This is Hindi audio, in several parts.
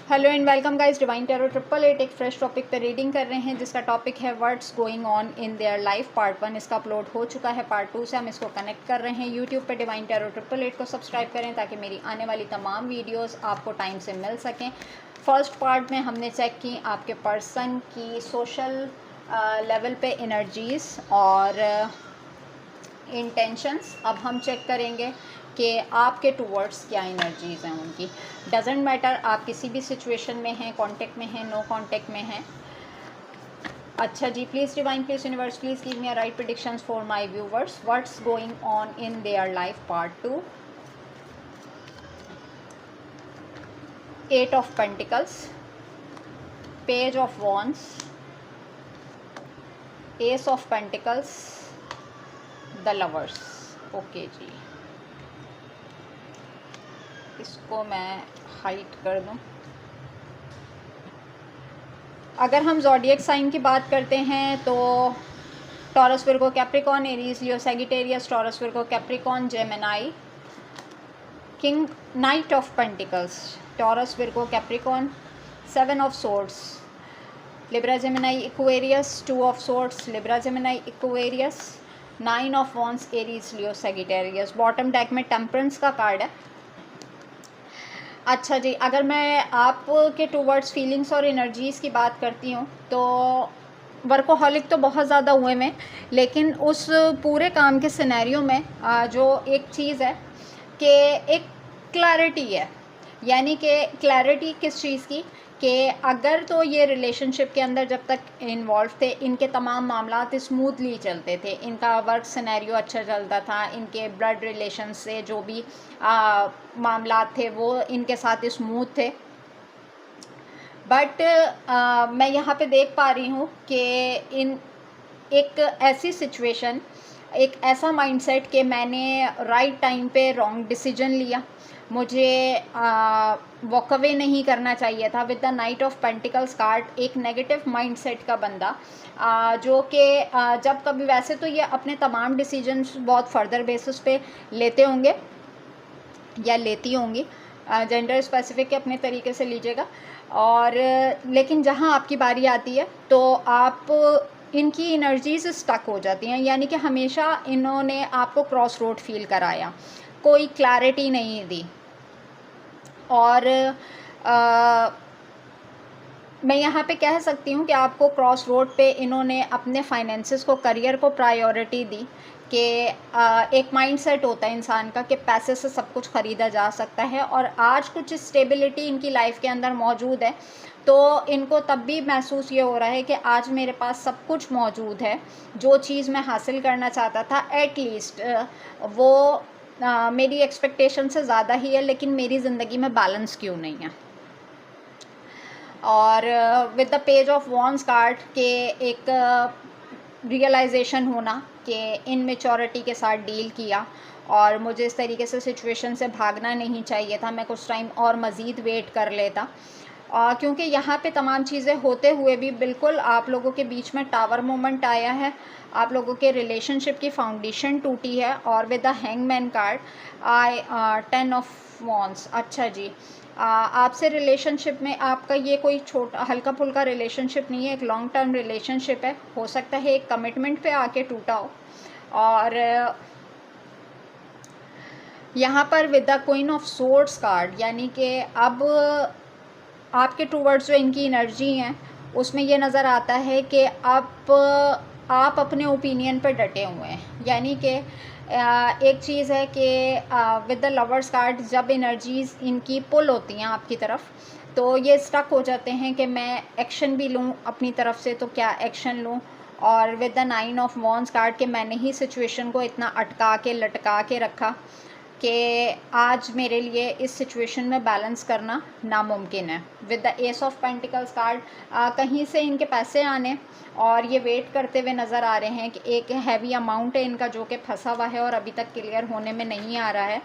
Hello and welcome guys, divine tarot 888 एक फ्रेश टॉपिक पे रीडिंग कर रहे हैं जिसका टॉपिक है what's going on in their life. Part 1 इसका अपलोड हो चुका है। पार्ट 2 से हम इसको कनेक्ट कर रहे हैं। यूट्यूब पे डिवाइन टैरो 888 को सब्सक्राइब करें ताकि मेरी आने वाली तमाम वीडियोस आपको टाइम से मिल सकें। फर्स्ट पार्ट में हमने चेक की आपके पर्सन की सोशल लेवल पे एनर्जीज़ और इंटेंशंस। अब हम चेक करेंगे कि आपके टूवर्ड्स क्या एनर्जीज़ हैं उनकी। डजेंट मैटर आप किसी भी सिचुएशन में हैं, कांटेक्ट में हैं, नो कांटेक्ट में हैं। अच्छा जी, please divine, please universe, please give me a right predictions for my viewers. What's going on in their life, part 2। 8 of pentacles, page of wands, ace of pentacles, the lovers. Okay जी, इसको मैं हाइट कर दूं। अगर हम ज़ोडिएक साइन की बात करते हैं तो taurus, Virgo, Capricorn, Aries, Leo, Sagittarius, taurus, Virgo, Capricorn, Gemini, king, night of pentacles, taurus, Virgo, Capricorn, 7 of swords, Libra, Gemini, Aquarius, 2 of swords, Libra, Gemini, Aquarius, 9 of wands, Aries, Leo, Sagittarius. Bottom deck में टेम्परेंस का कार्ड है। अच्छा जी, अगर मैं आपके टूवर्ड्स फीलिंग्स और एनर्जीज़ की बात करती हूँ तो वर्कोहॉलिक तो बहुत ज़्यादा हुए में, लेकिन उस पूरे काम के सिनेरियो में जो एक चीज़ है कि एक क्लैरिटी है। यानी कि क्लैरिटी किस चीज़ की कि अगर तो ये रिलेशनशिप के अंदर जब तक इन्वॉल्व थे इनके तमाम मामलात स्मूथली चलते थे, इनका वर्क सिनेरियो अच्छा चलता था, इनके ब्लड रिलेशन से जो भी मामलात थे वो इनके साथ स्मूथ थे। बट मैं यहाँ पे देख पा रही हूँ कि इन एक ऐसी सिचुएशन, एक ऐसा माइंडसेट कि मैंने राइट टाइम पे रॉन्ग डिसीजन लिया, मुझे वॉक अवे नहीं करना चाहिए था। With the night of pentacles card एक नेगेटिव माइंडसेट का बंदा जो कि जब कभी, वैसे तो ये अपने तमाम डिसीजंस बहुत फर्दर बेसिस पे लेते होंगे या लेती होंगी, जेंडर स्पेसिफिक के अपने तरीके से लीजिएगा। और लेकिन जहाँ आपकी बारी आती है तो आप इनकी एनर्जीज स्टक हो जाती हैं। यानी कि हमेशा इन्होंने आपको क्रॉस रोड फील कराया, कोई क्लैरिटी नहीं दी। और मैं यहाँ पे कह सकती हूँ कि आपको क्रॉस रोड पे इन्होंने अपने फाइनेंसेस को, करियर को प्रायोरिटी दी कि एक माइंडसेट होता है इंसान का कि पैसे से सब कुछ ख़रीदा जा सकता है। और आज कुछ स्टेबिलिटी इनकी लाइफ के अंदर मौजूद है तो इनको तब भी महसूस ये हो रहा है कि आज मेरे पास सब कुछ मौजूद है, जो चीज़ मैं हासिल करना चाहता था एटलीस्ट वो मेरी एक्सपेक्टेशन से ज़्यादा ही है, लेकिन मेरी ज़िंदगी में बैलेंस क्यों नहीं है। और with the page of wands card के एक रियलाइजेशन होना कि इनमेच्योरिटी के साथ डील किया और मुझे इस तरीके से सिचुएशन से भागना नहीं चाहिए था, मैं कुछ टाइम और मज़ीद वेट कर लेता। क्योंकि यहाँ पे तमाम चीज़ें होते हुए भी बिल्कुल आप लोगों के बीच में टावर मोमेंट आया है, आप लोगों के रिलेशनशिप की फाउंडेशन टूटी है। और with the hangman card I 10 of wands. अच्छा जी, आपसे रिलेशनशिप में आपका ये कोई छोटा हल्का फुल्का रिलेशनशिप नहीं है, एक लॉन्ग टर्म रिलेशनशिप है। हो सकता है एक कमिटमेंट पे आके टूटा हो। और यहाँ पर with the queen of swords card, यानी कि अब आपके टूवर्ड्स जो इनकी एनर्जी हैं उसमें ये नज़र आता है कि आप अपने ओपिनियन पर डटे हुए हैं। यानी कि एक चीज़ है कि विद द लवर्स कार्ड जब एनर्जीज़ इनकी पुल होती हैं आपकी तरफ तो ये स्टक हो जाते हैं कि मैं एक्शन भी लूँ अपनी तरफ से तो क्या एक्शन लूँ। और with the 9 of wands card के मैंने ही सिचुएशन को इतना अटका के लटका के रखा कि आज मेरे लिए इस सिचुएशन में बैलेंस करना नामुमकिन है। With the S of pentacles card कहीं से इनके पैसे आने और ये वेट करते हुए नज़र आ रहे हैं कि एक हैवी अमाउंट है इनका जो कि फंसा हुआ है और अभी तक क्लियर होने में नहीं आ रहा है।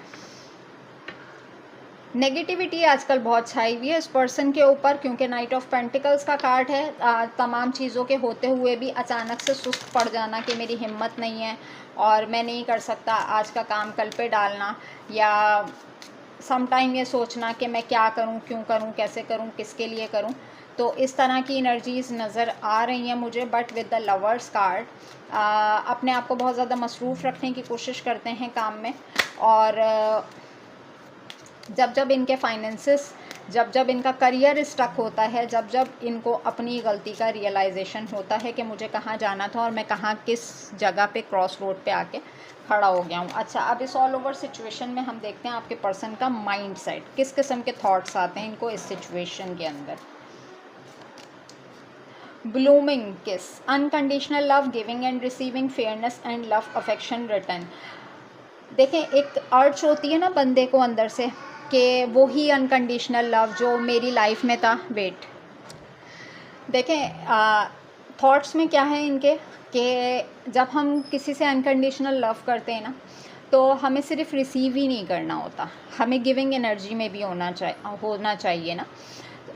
नेगेटिविटी आजकल बहुत छाई हुई है इस पर्सन के ऊपर क्योंकि नाइट ऑफ पेंटिकल्स का कार्ड है। तमाम चीज़ों के होते हुए भी अचानक से सुस्त पड़ जाना कि मेरी हिम्मत नहीं है और मैं नहीं कर सकता, आज का काम कल पे डालना, या सम टाइम ये सोचना कि मैं क्या करूं, क्यों करूं, कैसे करूं, किसके लिए करूं। तो इस तरह की एनर्जीज़ नज़र आ रही हैं मुझे। But with the lovers card अपने आप को बहुत ज़्यादा मसरूफ़ रखने की कोशिश करते हैं काम में, और जब जब इनके फाइनेंसेस, जब जब इनका करियर स्टक होता है, जब जब इनको अपनी गलती का रियलाइजेशन होता है कि मुझे कहाँ जाना था और मैं कहाँ किस जगह पे क्रॉस रोड पे आके खड़ा हो गया हूँ। अच्छा, अब इस ऑल ओवर सिचुएशन में हम देखते हैं आपके पर्सन का माइंड सेट, किस किस्म के थॉट्स आते हैं इनको इस सिचुएशन के अंदर। ब्लूमिंग किस, unconditional love, giving and receiving, fairness and love, affection, return. देखें, एक अर्ज होती है ना बंदे को अंदर से कि वो ही अनकंडीशनल लव जो मेरी लाइफ में था। वेट, देखें थॉट्स में क्या है इनके कि जब हम किसी से अनकंडीशनल लव करते हैं ना, तो हमें सिर्फ रिसीव ही नहीं करना होता, हमें गिविंग एनर्जी में भी होना चाहिए ना।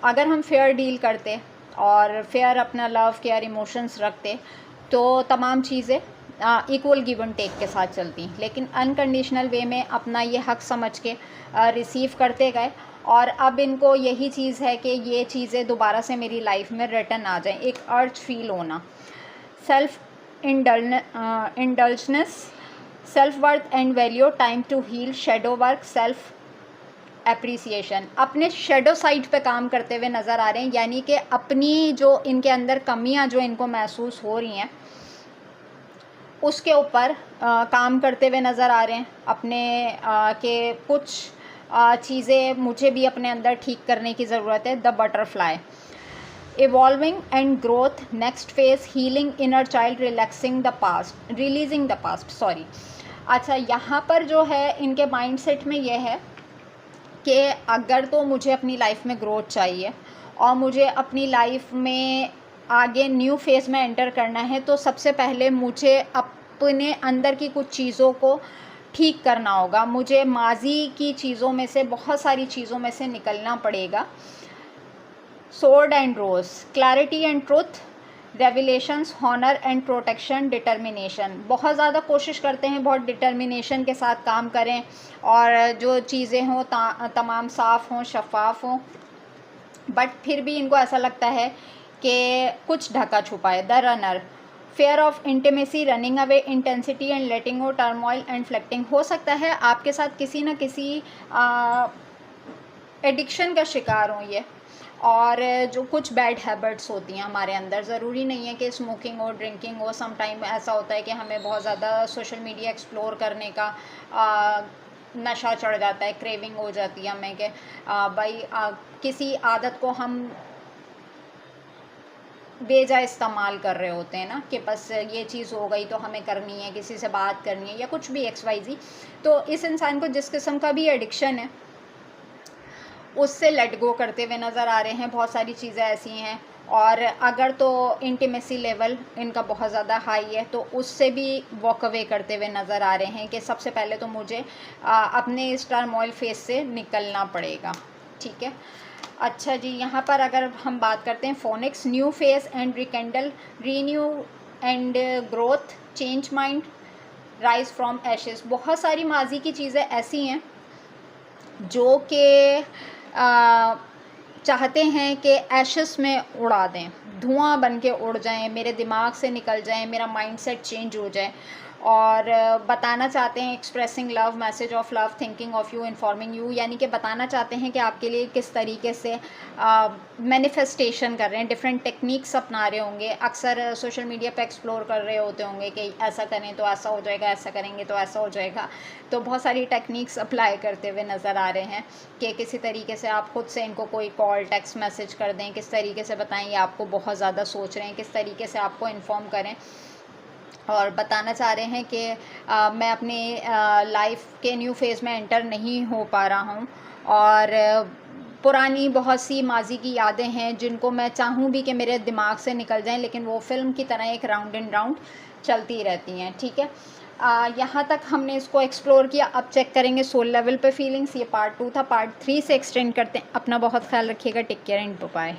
अगर हम फेयर डील करते और फेयर अपना लव, केयर, इमोशंस रखते, तो तमाम चीज़ें इक्वल गिव एंड टेक के साथ चलती। लेकिन अनकंडीशनल वे में अपना ये हक समझ के रिसीव करते गए, और अब इनको यही चीज़ है कि ये चीज़ें दोबारा से मेरी लाइफ में रिटर्न आ जाएं, एक अर्ज फील होना। Self indulgence, self worth and value, time to heal, shadow work, self appreciation. अपने शेडो साइड पे काम करते हुए नज़र आ रहे हैं, यानी कि अपनी जो इनके अंदर कमियां जो इनको महसूस हो रही हैं उसके ऊपर काम करते हुए नज़र आ रहे हैं। अपने के कुछ चीज़ें मुझे भी अपने अंदर ठीक करने की ज़रूरत है। The butterfly, evolving and growth, next phase, healing inner child, relaxing the past, releasing the past, sorry. अच्छा, यहाँ पर जो है इनके माइंडसेट में ये है कि अगर तो मुझे अपनी लाइफ में ग्रोथ चाहिए और मुझे अपनी लाइफ में आगे न्यू फेज़ में एंटर करना है, तो सबसे पहले मुझे अपने अंदर की कुछ चीज़ों को ठीक करना होगा। मुझे माजी की चीज़ों में से, बहुत सारी चीज़ों में से निकलना पड़ेगा। Sword and rose, clarity and truth, revelations, honour and protection, determination. बहुत ज़्यादा कोशिश करते हैं, बहुत डिटर्मिनेशन के साथ काम करें और जो चीज़ें हों तमाम साफ़ हों, शफाफ हों, बट फिर भी इनको ऐसा लगता है कि कुछ ढका छुपा है। The runner, fear of intimacy, running away, intensity and letting go, turmoil and deflecting. हो सकता है आपके साथ किसी न किसी एडिक्शन का शिकार हो ये, और जो कुछ बैड हैबिट्स होती हैं हमारे अंदर, ज़रूरी नहीं है कि स्मोकिंग हो, ड्रिंकिंग हो। सम टाइम ऐसा होता है कि हमें बहुत ज़्यादा सोशल मीडिया एक्सप्लोर करने का नशा चढ़ जाता है, क्रेविंग हो जाती है हमें कि भाई किसी आदत को हम बेजा इस्तेमाल कर रहे होते हैं ना, कि बस ये चीज़ हो गई तो हमें करनी है, किसी से बात करनी है या कुछ भी XYZ। तो इस इंसान को जिस किस्म का भी एडिक्शन है उससे लेट गो करते हुए नज़र आ रहे हैं। बहुत सारी चीज़ें ऐसी हैं, और अगर तो इंटीमेसी लेवल इनका बहुत ज़्यादा हाई है तो उससे भी वॉक अवे करते हुए नज़र आ रहे हैं कि सबसे पहले तो मुझे अपने इस टर्मोइल फेज से निकलना पड़ेगा। ठीक है, अच्छा जी, यहाँ पर अगर हम बात करते हैं phoenix, new face and rekindle, renew and growth, change mind, rise from ashes. बहुत सारी माजी की चीज़ें ऐसी हैं जो कि चाहते हैं कि एशेस में उड़ा दें, धुआं बन के उड़ जाएं, मेरे दिमाग से निकल जाएं, मेरा माइंडसेट चेंज हो जाए, और बताना चाहते हैं expressing love, message of love, thinking of you, informing you, यानी कि बताना चाहते हैं कि आपके लिए किस तरीके से मैनिफेस्टेशन कर रहे हैं, डिफरेंट टेक्निक्स अपना रहे होंगे। अक्सर सोशल मीडिया पे एक्सप्लोर कर रहे होते होंगे कि ऐसा करें तो ऐसा हो जाएगा, ऐसा करेंगे तो ऐसा हो जाएगा। तो बहुत सारी टेक्निक्स अप्लाई करते हुए नज़र आ रहे हैं कि किसी तरीके से आप खुद से इनको कोई कॉल, टेक्स्ट मैसेज कर दें, किस तरीके से बताएं ये आपको बहुत ज़्यादा सोच रहे हैं, किस तरीके से आपको इन्फॉर्म करें, और बताना चाह रहे हैं कि मैं अपने लाइफ के न्यू फेज़ में एंटर नहीं हो पा रहा हूँ, और पुरानी बहुत सी माजी की यादें हैं जिनको मैं चाहूँ भी कि मेरे दिमाग से निकल जाएं, लेकिन वो फ़िल्म की तरह एक राउंड एंड राउंड चलती रहती हैं। ठीक है, यहाँ तक हमने इसको एक्सप्लोर किया। अब चेक करेंगे सोल लेवल पे फीलिंग्स। ये पार्ट 2 था, पार्ट 3 से एक्सटेंड करते हैं। अपना बहुत ख्याल रखिएगा, टेक केयर एंड बाय।